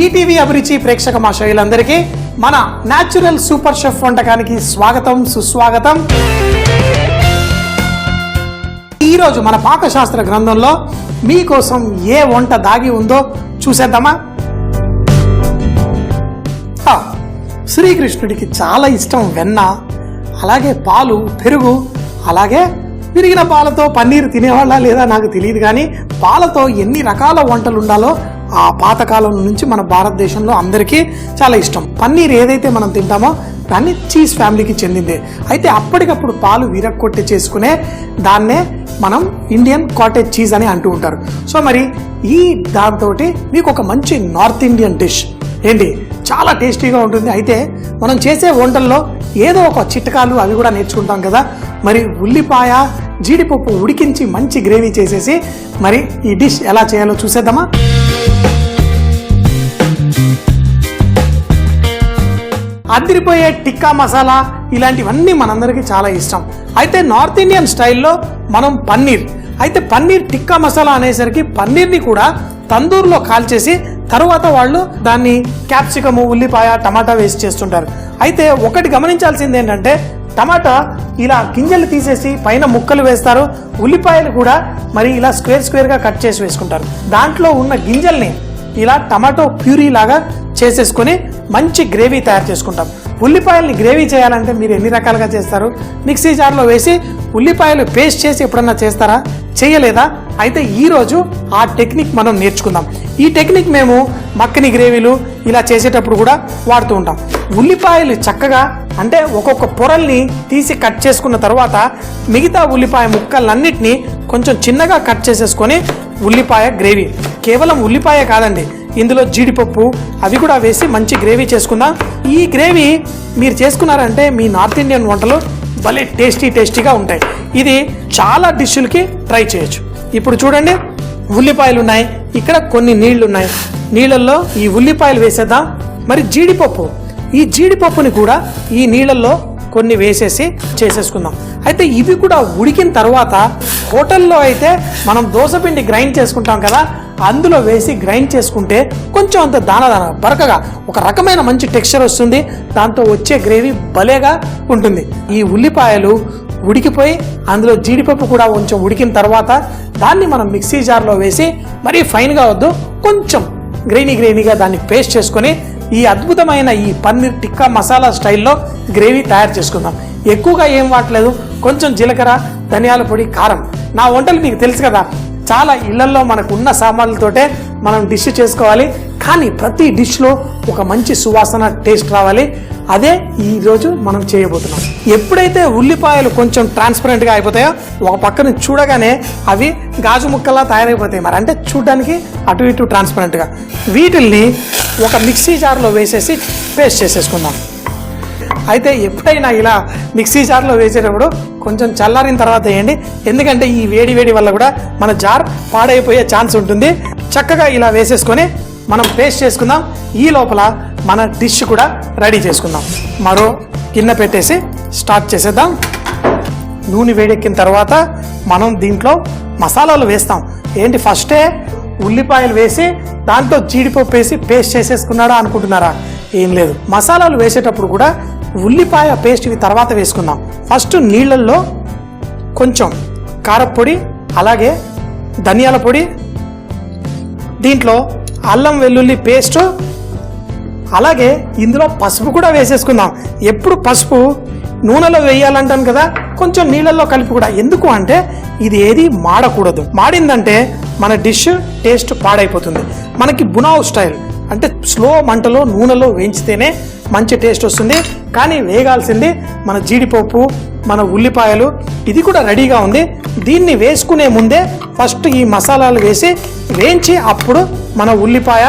ETV అభిరుచి ప్రేక్షక మాషయులందరికీ మన న్యాచురల్ సూపర్ షెఫ్ వంటకానికి స్వాగతం సుస్వాగతం. ఈరోజు మన పాకశాస్త్ర గ్రంథంలో మీకోసం ఏ వంట దాగి ఉందో చూసేద్దామా? శ్రీకృష్ణుడికి చాలా ఇష్టం వెన్న, అలాగే పాలు, పెరుగు, అలాగే విరిగిన పాలతో పన్నీరు తినేవాళ్ళ లేదా నాకు తెలియదు, కానీ పాలతో ఎన్ని రకాల వంటలు ఉండాలో ఆ పాతకాలం నుంచి మన భారతదేశంలో అందరికీ చాలా ఇష్టం. పన్నీర్ ఏదైతే మనం తింటామో దాన్ని చీజ్ ఫ్యామిలీకి చెందిందే. అయితే అప్పటికప్పుడు పాలు విరక్కొట్టి చేసుకునే దాన్నే మనం ఇండియన్ కాటేజ్ చీజ్ అని అంటూ ఉంటారు. సో మరి ఈ దాంతో మీకు ఒక మంచి నార్త్ ఇండియన్ డిష్ ఏంటి, చాలా టేస్టీగా ఉంటుంది. అయితే మనం చేసే వంటల్లో ఏదో ఒక చిట్కాలు అవి కూడా నేర్చుకుంటాం కదా. మరి ఉల్లిపాయ, జీడిపప్పు ఉడికించి మంచి గ్రేవీ చేసేసి మరి ఈ డిష్ ఎలా చేయాలో చూసేద్దామా? అదిరిపోయే టిక్కా మసాలా ఇలాంటివన్నీ మనందరికీ చాలా ఇష్టం. అయితే నార్త్ ఇండియన్ స్టైల్లో మనం పన్నీర్, అయితే పన్నీర్ టిక్కా మసాలా అనేసరికి పన్నీర్ని కూడా తందూరులో కాల్చేసి తర్వాత వాళ్ళు దాన్ని క్యాప్సికము, ఉల్లిపాయ, టమాటా వేసి చేస్తుంటారు. అయితే ఒకటి గమనించాల్సింది ఏంటంటే టమాటా ఇలా గింజలు తీసేసి పైన ముక్కలు వేస్తారు, ఉల్లిపాయలు కూడా మరి ఇలా స్క్వేర్గా కట్ చేసి వేసుకుంటారు. దాంట్లో ఉన్న గింజల్ని ఇలా టమాటో ప్యూరీ లాగా చేసేసుకొని మంచి గ్రేవీ తయారు చేసుకుంటాం. ఉల్లిపాయల్ని గ్రేవీ చేయాలంటే మీరు ఎన్ని రకాలుగా చేస్తారు? మిక్సీ జార్లో వేసి ఉల్లిపాయలు పేస్ట్ చేసి ఎప్పుడన్నా చేస్తారా? చేయలేదా? అయితే ఈరోజు ఆ టెక్నిక్ మనం నేర్చుకుందాం. ఈ టెక్నిక్ మేము మక్కని గ్రేవీలు ఇలా చేసేటప్పుడు కూడా వాడుతూ ఉంటాం. ఉల్లిపాయలు చక్కగా అంటే ఒక్కొక్క పొరల్ని తీసి కట్ చేసుకున్న తర్వాత మిగతా ఉల్లిపాయ ముక్కలన్నిటినీ కొంచెం చిన్నగా కట్ చేసేసుకొని ఉల్లిపాయ గ్రేవీ, కేవలం ఉల్లిపాయ కాదండి, ఇందులో జీడిపప్పు అవి కూడా వేసి మంచి గ్రేవీ చేసుకుందాం. ఈ గ్రేవీ మీరు చేసుకున్నారంటే మీ నార్త్ ఇండియన్ వంటలు భలే టేస్టీగా ఉంటాయి. ఇది చాలా డిష్లకి ట్రై చేయొచ్చు. ఇప్పుడు చూడండి, ఉల్లిపాయలు ఉన్నాయి, ఇక్కడ కొన్ని నీళ్లు ఉన్నాయి, నీళ్ళల్లో ఈ ఉల్లిపాయలు వేసేద్దాం. మరి జీడిపప్పు, ఈ జీడిపప్పుని కూడా ఈ నీళ్ళల్లో కొన్ని వేసేసి చేసేసుకుందాం. అయితే ఇవి కూడా ఉడికిన తర్వాత హోటల్లో అయితే మనం దోసపిండి గ్రైండ్ చేసుకుంటాం కదా, అందులో వేసి గ్రైండ్ చేసుకుంటే కొంచెం అంత దాన బరకగా ఒక రకమైన మంచి టెక్స్చర్ వస్తుంది. దాంతో వచ్చే గ్రేవీ భలేగా ఉంటుంది. ఈ ఉల్లిపాయలు ఉడికిపోయి అందులో జీడిపప్పు కూడా కొంచెం ఉడికిన తర్వాత దాన్ని మనం మిక్సీ జార్లో వేసి మరీ ఫైన్గా వద్దు, కొంచెం గ్రెయినీగా దాన్ని పేస్ట్ చేసుకొని ఈ అద్భుతమైన ఈ పన్నీర్ టిక్కా మసాలా స్టైల్లో గ్రేవీ తయారు చేసుకుందాం. ఎక్కువగా ఏం వాడలేదు, కొంచెం జీలకర్ర, ధనియాల పొడి, కారం. నా వంటలు మీకు తెలుసు కదా, చాలా ఇళ్లలో మనకు ఉన్న సామాన్లతోటే మనం డిష్ చేసుకోవాలి, కానీ ప్రతి డిష్లో ఒక మంచి సువాసన టేస్ట్ రావాలి. అదే ఈరోజు మనం చేయబోతున్నాం. ఎప్పుడైతే ఉల్లిపాయలు కొంచెం ట్రాన్స్పరెంట్గా అయిపోతాయో ఒక పక్కన చూడగానే అవి గాజు ముక్కల్లా తయారైపోతాయి, మరి అంటే చూడడానికి అటు ఇటు ట్రాన్స్పరెంట్గా. వీటిల్ని ఒక మిక్సీ జార్లో వేసేసి పేస్ట్ చేసేసుకుందాం. అయితే ఎప్పుడైనా ఇలా మిక్సీ జార్లో వేసేటప్పుడు కొంచెం చల్లారిన తర్వాత వేయండి, ఎందుకంటే ఈ వేడి వల్ల కూడా మన జార్ పాడైపోయే ఛాన్స్ ఉంటుంది. చక్కగా ఇలా వేసేసుకొని మనం పేస్ట్ చేసుకుందాం. ఈ లోపల మన డిష్ కూడా రెడీ చేసుకుందాం. మరో గిన్నె పెట్టేసి స్టార్ట్ చేసేద్దాం. నూనె వేడెక్కిన తర్వాత మనం దీంట్లో మసాలాలు వేస్తాం. ఏంటి, ఫస్టే ఉల్లిపాయలు వేసి దాంట్లో జీడిపప్పు వేసి పేస్ట్ చేసేసుకున్నాడా అనుకుంటున్నారా? ఏం లేదు, మసాలాలు వేసేటప్పుడు కూడా ఉల్లిపాయ పేస్ట్ ఇవి తర్వాత వేసుకుందాం. ఫస్ట్ నీళ్ళల్లో కొంచెం కారపొడి, అలాగే ధనియాల పొడి, దీంట్లో అల్లం వెల్లుల్లి పేస్టు, అలాగే ఇందులో పసుపు కూడా వేసేసుకుందాం. ఎప్పుడు పసుపు నూనెలో వేయాలంటాను కదా, కొంచెం నీళ్ళల్లో కలిపి కూడా. ఎందుకు అంటే ఇది ఏది మాడకూడదు, మాడిందంటే మన డిష్ టేస్ట్ పాడైపోతుంది. మనకి బునావ్ స్టైల్ అంటే స్లో మంటలో నూనెలో వేయించితేనే మంచి టేస్ట్ వస్తుంది. కానీ వేగాల్సింది మన జీడిపప్పు, మన ఉల్లిపాయలు. ఇది కూడా రెడీగా ఉంది. దీన్ని వేసుకునే ముందే ఫస్ట్ ఈ మసాలాలు వేసి వేయించి అప్పుడు మన ఉల్లిపాయ,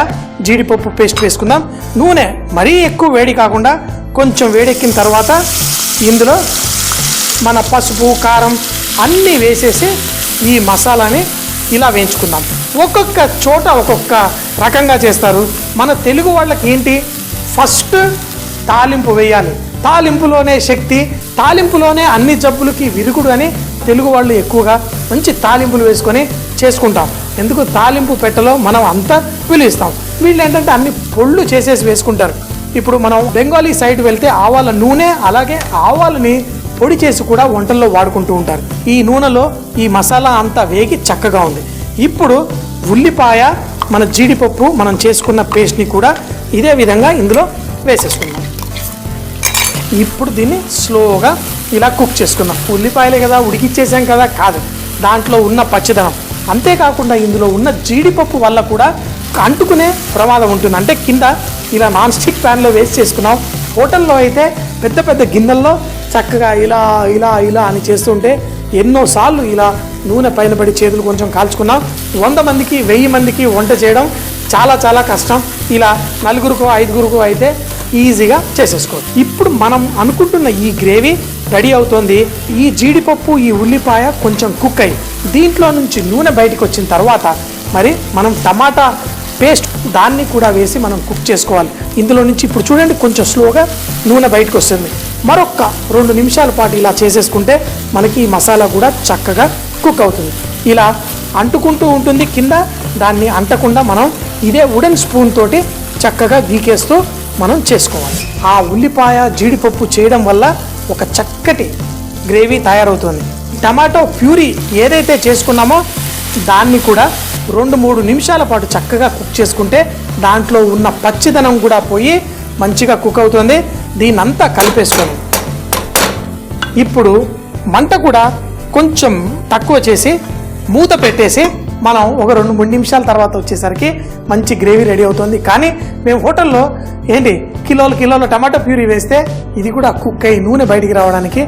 జీడిపప్పు పేస్ట్ వేసుకుందాం. నూనె మరీ ఎక్కువ వేడి కాకుండా కొంచెం వేడెక్కిన తర్వాత ఇందులో మన పసుపు, కారం అన్నీ వేసేసి ఈ మసాలాని ఇలా వేయించుకుందాం. ఒక్కొక్క చోట ఒక్కొక్క రకంగా చేస్తారు. మన తెలుగు వాళ్ళకి ఏంటి, ఫస్ట్ తాలింపు వేయాలి, తాలింపులోనే శక్తి, తాలింపులోనే అన్ని జబ్బులకి విరుగుడు అని తెలుగు వాళ్ళు ఎక్కువగా మంచి తాలింపులు వేసుకొని చేసుకుంటాం. ఎందుకు, తాలింపు పెట్టలో మనం అంతా విలువిస్తాం. వీళ్ళు ఏంటంటే అన్ని పొళ్ళు చేసేసి వేసుకుంటారు. ఇప్పుడు మనం బెంగాలీ సైడ్ వెళ్తే ఆవాల నూనె అలాగే ఆవాలని పొడి చేసి కూడా వంటల్లో వాడుకుంటూ ఉంటారు. ఈ నూనెలో ఈ మసాలా అంతా వేగి చక్కగా ఉంది. ఇప్పుడు ఉల్లిపాయ, మన జీడిపప్పు, మనం చేసుకున్న పేస్ట్ని కూడా ఇదే విధంగా ఇందులో వేసేసుకుందాం. ఇప్పుడు దీన్ని స్లోగా ఇలా కుక్ చేసుకుందాం. ఉల్లిపాయలే కదా, ఉడికిచ్చేసాం కదా, కాదు, దాంట్లో ఉన్న పచ్చిదనం, అంతేకాకుండా ఇందులో ఉన్న జీడిపప్పు వల్ల కూడా అంటుకునే ప్రమాదం ఉంటుంది. అంటే కింద ఇలా నాన్ స్టిక్ ప్యాన్లో వేసి చేసుకున్నాం. హోటల్లో అయితే పెద్ద పెద్ద గిన్నెల్లో చక్కగా ఇలా ఇలా ఇలా అని చేస్తుంటే ఎన్నోసార్లు ఇలా నూనె పైన పడి చేతులు కొంచెం కాల్చుకున్నాం. 100 మందికి 1000 మందికి వంట చేయడం చాలా చాలా కష్టం. ఇలా 4గురికో 5గురికో అయితే ఈజీగా చేసేసుకోవచ్చు. ఇప్పుడు మనం అనుకుంటున్న ఈ గ్రేవీ రెడీ అవుతుంది. ఈ జీడిపప్పు, ఈ ఉల్లిపాయ కొంచెం కుక్ అయ్యి దీంట్లో నుంచి నూనె బయటకు వచ్చిన తర్వాత మరి మనం టమాటా పేస్ట్ దాన్ని కూడా వేసి మనం కుక్ చేసుకోవాలి. ఇందులో నుంచి ఇప్పుడు చూడండి కొంచెం స్లోగా నూనె బయటకు వస్తుంది. మరొక 2 నిమిషాల పాటు ఇలా చేసేసుకుంటే మనకి ఈ మసాలా కూడా చక్కగా కుక్ అవుతుంది. ఇలా అంటుకుంటూ ఉంటుంది కింద, దాన్ని అంటకుండా మనం ఇదే వుడెన్ స్పూన్ తోటి చక్కగా గీకేస్తూ మనం చేసుకోవాలి. ఆ ఉల్లిపాయ జీడిపప్పు చేయడం వల్ల ఒక చక్కటి గ్రేవీ తయారవుతుంది. టమాటో ప్యూరీ ఏదైతే చేసుకున్నామో దాన్ని కూడా 2-3 నిమిషాల పాటు చక్కగా కుక్ చేసుకుంటే దాంట్లో ఉన్న పచ్చిదనం కూడా పోయి మంచిగా కుక్ అవుతుంది. దీన్నంతా కలిపేసుకొని ఇప్పుడు మంట కూడా కొంచెం తక్కువ చేసి మూత పెట్టేసి మనం ఒక 2-3 నిమిషాల తర్వాత వచ్చేసరికి మంచి గ్రేవీ రెడీ అవుతుంది. కానీ మేము హోటల్లో ఏంటి కిలోల టమాటో ప్యూరీ వేస్తే ఇది కూడా కుక్ అయ్యి నూనె బయటికి రావడానికి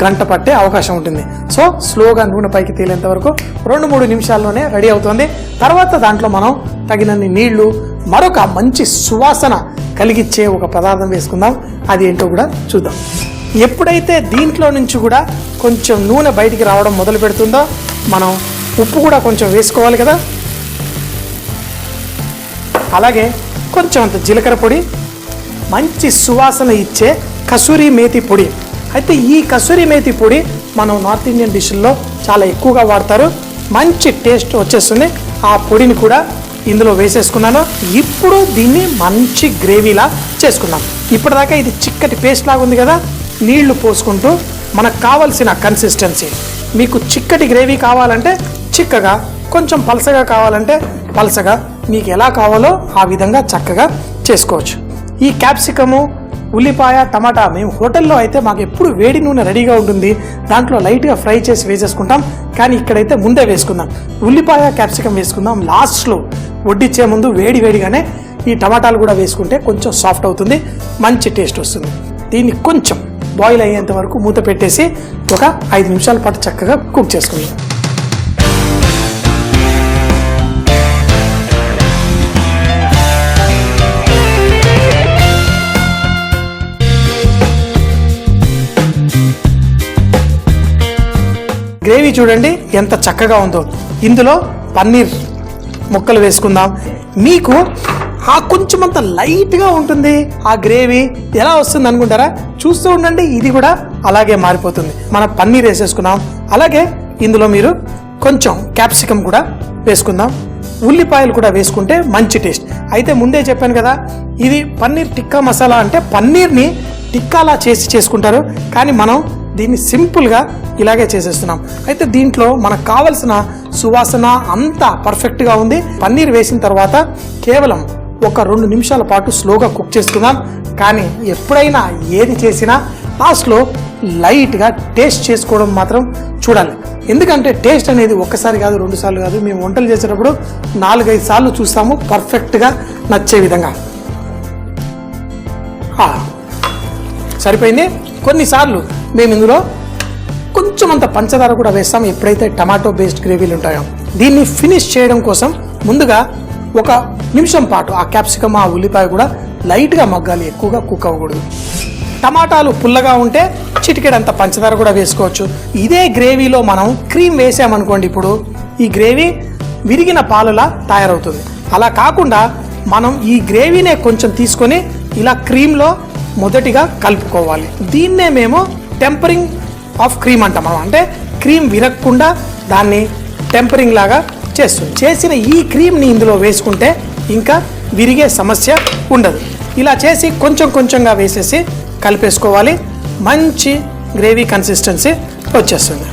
గంట పట్టే అవకాశం ఉంటుంది. సో స్లోగా నూనె పైకి తేలేంత వరకు 2-3 నిమిషాల్లోనే రెడీ అవుతుంది. తర్వాత దాంట్లో మనం తగినన్ని నీళ్లు, మరొక మంచి సువాసన కలిగించే ఒక పదార్థం వేసుకుందాం. అది ఏంటో కూడా చూద్దాం. ఎప్పుడైతే దీంట్లో నుంచి కూడా కొంచెం నూనె బయటికి రావడం మొదలు పెడుతుందో మనం ఉప్పు కూడా కొంచెం వేసుకోవాలి కదా, అలాగే కొంచెం అంత జీలకర్ర పొడి, మంచి సువాసన ఇచ్చే కసూరి మేతి పొడి. అయితే ఈ కసూరి మేతి పొడి మనం నార్త్ ఇండియన్ డిష్ల్లో చాలా ఎక్కువగా వాడతారు. మంచి టేస్ట్ వచ్చేస్తుంది. ఆ పొడిని కూడా ఇందులో వేసేసుకున్నాను. ఇప్పుడు దీన్ని మంచి గ్రేవీలా చేసుకున్నాం. ఇప్పటిదాకా ఇది చిక్కటి పేస్ట్ లాగా ఉంది కదా, నీళ్లు పోసుకుంటూ మనకు కావలసిన కన్సిస్టెన్సీ, మీకు చిక్కటి గ్రేవీ కావాలంటే చిక్కగా, కొంచెం పలసగా కావాలంటే పలసగా, మీకు ఎలా కావాలో ఆ విధంగా చక్కగా చేసుకోవచ్చు. ఈ క్యాప్సికము, ఉల్లిపాయ, టమాటా మేము హోటల్లో అయితే మాకు ఎప్పుడు వేడి నూనె రెడీగా ఉంటుంది, దాంట్లో లైట్గా ఫ్రై చేసి వేసేసుకుంటాం. కానీ ఇక్కడైతే ముందే వేసుకుందాం. ఉల్లిపాయ క్యాప్సికం వేసుకుందాం లాస్ట్లో, వడ్డిచ్చే ముందు వేడిగానే ఈ టమాటాలు కూడా వేసుకుంటే కొంచెం సాఫ్ట్ అవుతుంది, మంచి టేస్ట్ వస్తుంది. దీన్ని కొంచెం బాయిల్ అయ్యేంత వరకు మూత పెట్టేసి ఒక 5 నిమిషాల పాటు చక్కగా కుక్ చేసుకుందాం. గ్రేవీ చూడండి ఎంత చక్కగా ఉందో. ఇందులో పన్నీర్ ముక్కలు వేసుకుందాం. మీకు ఆ కొంచెం అంత లైట్గా ఉంటుంది ఆ గ్రేవీ. ఎలా వస్తుంది అనుకుంటారా? చూస్తూ ఉండండి, ఇది కూడా అలాగే మారిపోతుంది. మనం పన్నీర్ వేసేసుకున్నాం. అలాగే ఇందులో మీరు కొంచెం క్యాప్సికం కూడా వేసుకుందాం. ఉల్లిపాయలు కూడా వేసుకుంటే మంచి టేస్ట్. అయితే ముందే చెప్పాను కదా, ఇది పన్నీర్ టిక్కా మసాలా. అంటే పన్నీర్ని టిక్కాలా చేసుకుంటారు, కానీ మనం దీన్ని సింపుల్గా ఇలాగే చేసేస్తున్నాం. అయితే దీంట్లో మనకు కావలసిన సువాసన అంతా పర్ఫెక్ట్గా ఉంది. పన్నీర్ వేసిన తర్వాత కేవలం ఒక 2 నిమిషాల పాటు స్లోగా కుక్ చేసుకుందాం. కానీ ఎప్పుడైనా ఏది చేసినా లాస్ట్లో లైట్గా టేస్ట్ చేసుకోవడం మాత్రం చూడాలి. ఎందుకంటే టేస్ట్ అనేది ఒక్కసారి కాదు, 2 సార్లు కాదు, మేము వంటలు చేసేటప్పుడు 4-5 సార్లు చూస్తాము పర్ఫెక్ట్గా నచ్చే విధంగా. సరిపోయింది. కొన్నిసార్లు మేము ఇందులో కొంచెం అంత పంచదార కూడా వేస్తాం ఎప్పుడైతే టమాటో బేస్డ్ గ్రేవీలు ఉంటాయో. దీన్ని ఫినిష్ చేయడం కోసం ముందుగా 1 నిమిషం పాటు ఆ క్యాప్సికమ్, ఆ ఉల్లిపాయ కూడా లైట్గా మగ్గాలి, ఎక్కువగా కుక్ అవ్వకూడదు. టమాటాలు పుల్లగా ఉంటే చిటికెడంత పంచదార కూడా వేసుకోవచ్చు. ఇదే గ్రేవీలో మనం క్రీమ్ వేసామనుకోండి, ఇప్పుడు ఈ గ్రేవీ విరిగిన పాలులా తయారవుతుంది. అలా కాకుండా మనం ఈ గ్రేవీనే కొంచెం తీసుకొని ఇలా క్రీమ్లో మొదటిగా కలుపుకోవాలి. దీన్నే మేము టెంపరింగ్ ఆఫ్ క్రీమ్ అంటాం. అంటే క్రీమ్ విరగకుండా దాన్ని టెంపరింగ్ లాగా చేస్తుంది. చేసిన ఈ క్రీమ్ని ఇందులో వేసుకుంటే ఇంకా విరిగే సమస్య ఉండదు. ఇలా చేసి కొంచెం కొంచెంగా వేసేసి కలిపేసుకోవాలి. మంచి గ్రేవీ కన్సిస్టెన్సీ వచ్చేస్తుంది.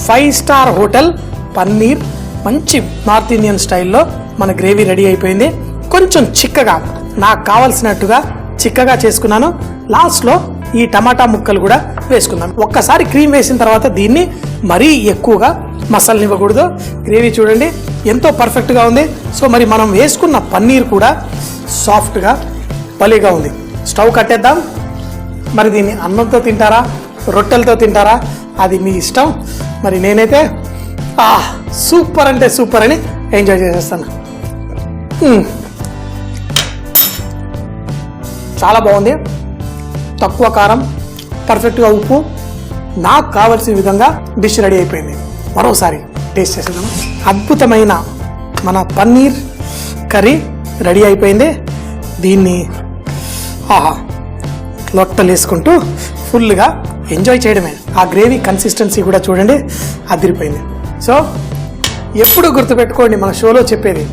5 స్టార్ హోటల్ పన్నీర్ మంచి నార్త్ ఇండియన్ స్టైల్లో మన గ్రేవీ రెడీ అయిపోయింది. కొంచెం చిక్కగా నాకు కావలసినట్టుగా చిక్కగా చేసుకున్నాను. లాస్ట్లో ఈ టమాటా ముక్కలు కూడా వేసుకుందాం. ఒక్కసారి క్రీమ్ వేసిన తర్వాత దీన్ని మరీ ఎక్కువగా మసాలనివ్వకూడదు. గ్రేవీ చూడండి ఎంతో పర్ఫెక్ట్గా ఉంది. సో మరి మనం వేసుకున్న పన్నీర్ కూడా సాఫ్ట్గా భలేగా ఉంది. స్టవ్ కట్టేద్దాం. మరి దీన్ని అన్నంతో తింటారా, రొట్టెలతో తింటారా, అది మీ ఇష్టం. మరి నేనైతే సూపర్ అంటే సూపర్ అని ఎంజాయ్ చేసేస్తాను. చాలా బాగుంది. తక్కువ కారం, పర్ఫెక్ట్గా ఉప్పు, నాకు కావలసిన విధంగా డిష్ రెడీ అయిపోయింది. మరోసారి టేస్ట్ చేసేద్దాం. అద్భుతమైన మన పన్నీర్ కర్రీ రెడీ అయిపోయింది. దీన్ని లొట్టలు వేసుకుంటూ ఫుల్గా ఎంజాయ్ చేయడమే. ఆ గ్రేవీ కన్సిస్టెన్సీ కూడా చూడండి అదిరిపోయింది. సో ఎప్పుడు గుర్తుపెట్టుకోండి, మన షోలో చెప్పేది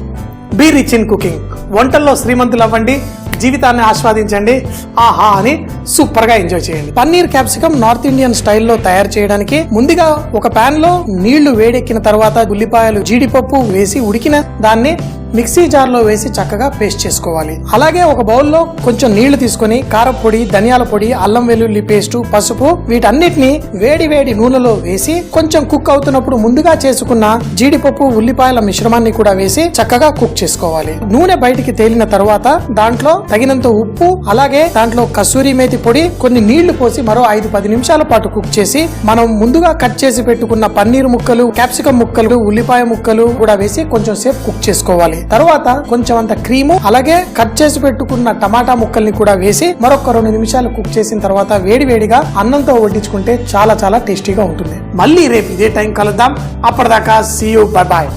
బీ రిచ్ ఇన్ కుకింగ్. వంటల్లో శ్రీమంతులు అవ్వండి, జీవితాన్ని ఆస్వాదించండి, ఆహా అని సూపర్ గా ఎంజాయ్ చేయండి. పన్నీర్ క్యాప్సికమ్ నార్త్ ఇండియన్ స్టైల్లో తయారు చేయడానికి ముందుగా ఒక పాన్ లో నీళ్లు వేడెక్కిన తర్వాత ఉల్లిపాయలు, జీడిపప్పు వేసి ఉడికిన దాన్ని మిక్సీ జార్ లో వేసి చక్కగా పేస్ట్ చేసుకోవాలి. అలాగే ఒక బౌల్లో కొంచెం నీళ్లు తీసుకొని కారపొడి, ధనియాల పొడి, అల్లం వెల్లుల్లి పేస్ట్, పసుపు వీటన్నిటిని వేడి వేడి నూనెలో వేసి కొంచెం కుక్ అవుతున్నప్పుడు ముందుగా చేసుకున్న జీడిపప్పు, ఉల్లిపాయల మిశ్రమాన్ని కూడా వేసి చక్కగా కుక్ చేసుకోవాలి. నూనె బయటికి తేలిన తర్వాత దాంట్లో తగినంత ఉప్పు, అలాగే దాంట్లో కసూరి మేతి పొడి, కొన్ని నీళ్లు పోసి మరో 5-10 నిమిషాల పాటు కుక్ చేసి మనం ముందుగా కట్ చేసి పెట్టుకున్న పన్నీర్ ముక్కలు, క్యాప్సికమ్ ముక్కలు, ఉల్లిపాయ ముక్కలు కూడా వేసి కొంచెం సేపు కుక్ చేసుకోవాలి. తర్వాత కొంచెం అంత క్రీము, అలాగే కట్ చేసి పెట్టుకున్న టమాటా ముక్కల్ని కూడా వేసి మరొక 2 నిమిషాలు కుక్ చేసిన తర్వాత వేడి వేడిగా అన్నంతో వడ్డించుకుంటే చాలా చాలా టేస్టీగా ఉంటుంది. మళ్ళీ రేపు ఇదే టైం కలుద్దాం. అప్పటిదాకా సీ యూ, బై బాయ్.